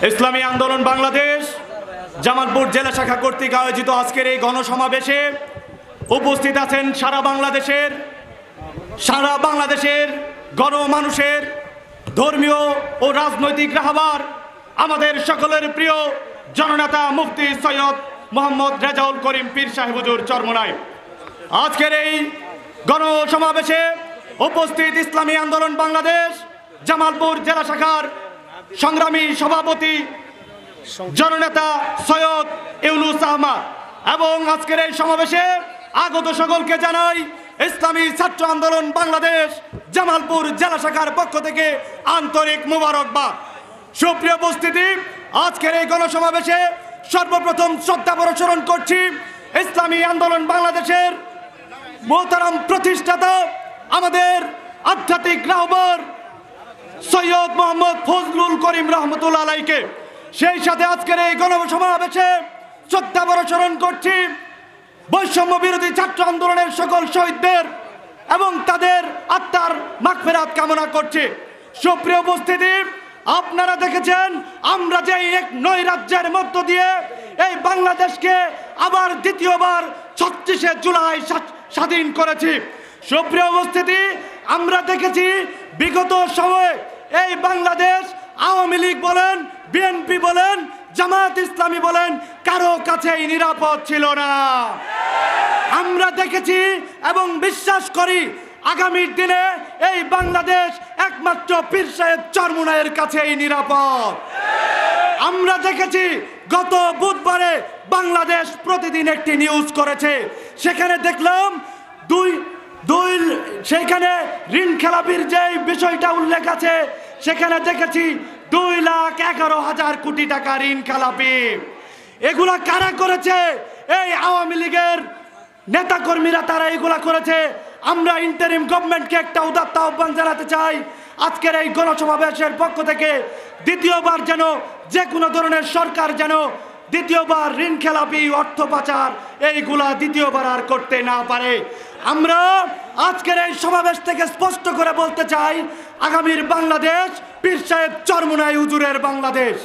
ইসলামী আন্দোলন বাংলাদেশ জামালপুর জেলা শাখা কর্তৃক আয়োজিত আজকের এই গণসমাবেশে উপস্থিত আছেন সারা বাংলাদেশের গণমানুষের ধর্মীয় ও রাজনৈতিক রাহবার আমাদের সকলের প্রিয় জননেতা মুফতি সৈয়দ মোহাম্মদ রেজাউল করিম পীর সাহেব হুজুর চরমোনাই। আজকের এই গণসমাবেশে উপস্থিত ইসলামী আন্দোলন বাংলাদেশ জামালপুর জেলা শাখার সংগ্রামী সভাপতি জননেতা সৈয়দ ইউনুস আহমদ এবং আজকের এই সমাবেশে আগত সকলকে জানাই ইসলামী ছাত্র আন্দোলন বাংলাদেশ জামালপুর জেলা শাখার পক্ষ থেকে আন্তরিক মোবারকবাদ। সুপ্রিয় উপস্থিতি, আজকের এই গণসমাবেশে সর্বপ্রথম শ্রদ্ধা প্রদর্শন করছি ইসলামী আন্দোলন বাংলাদেশের মোহতারাম প্রতিষ্ঠাতা আমাদের আধ্যাত্মিক রাহবার সৈয়দ মোহাম্মদ ফজলুল করিম রহমতুল্লাহ আলাইকে। সেই সাথে আজকের এই গণসমাবেশে শ্রদ্ধা প্রদর্শন করছি বৈষম্য বিরোধী ছাত্র আন্দোলনের সকল শহীদদের এবং তাদের আত্মার মাগফিরাত কামনা করছি। সুপ্রিয় উপস্থিতি, আপনারা দেখেছেন আমরা যে এক নৈরাজ্যের মধ্য দিয়ে এই বাংলাদেশকে আবার দ্বিতীয়বার 36শে জুলাই স্বাধীন করেছি। সুপ্রিয় উপস্থিতি, আমরা দেখেছি বিগত সময়ে এই বাংলাদেশ আওয়ামী লীগ বলেন, বিএনপি বলেন, জামাত ইসলামী বলেন, কারো কাছেই নিরাপদ ছিল না। আমরা দেখেছি এবং বিশ্বাস করি আগামীর দিনে এই বাংলাদেশ একমাত্র পীর সাহেব চরমোনাইয়ের কাছেই নিরাপদ। আমরা দেখেছি গত বুধবারে বাংলাদেশ প্রতিদিন একটি নিউজ করেছে, সেখানে দেখলাম সেখানে ঋণ খেলাপির যে বিষয়টা উল্লেখ আছে, সেখানে দেখেছি 2,11,000 কোটি টাকা ঋণ খেলাপি। এগুলা কারা করেছে? এই আওয়ামী লীগের নেতাকর্মীরা, তারা এগুলা করেছে। আমরা ইন্টারিম গভর্নমেন্টকে একটা উদাত্ত আহ্বান জানাতে চাই, আজকের এই গণসমাবেশের পক্ষ থেকে দ্বিতীয়বার যেন যে কোনো ধরনের সরকার যেন দ্বিতীয়বার ঋণ খেলাপি, অর্থ পাচার এইগুলা দ্বিতীয়বার আর করতে না পারে। আমরা আজকের এই সমাবেশ থেকে স্পষ্ট করে বলতে চাই, আগামীর বাংলাদেশ পীর সাহেব চরমোনাই হুজুরের বাংলাদেশ।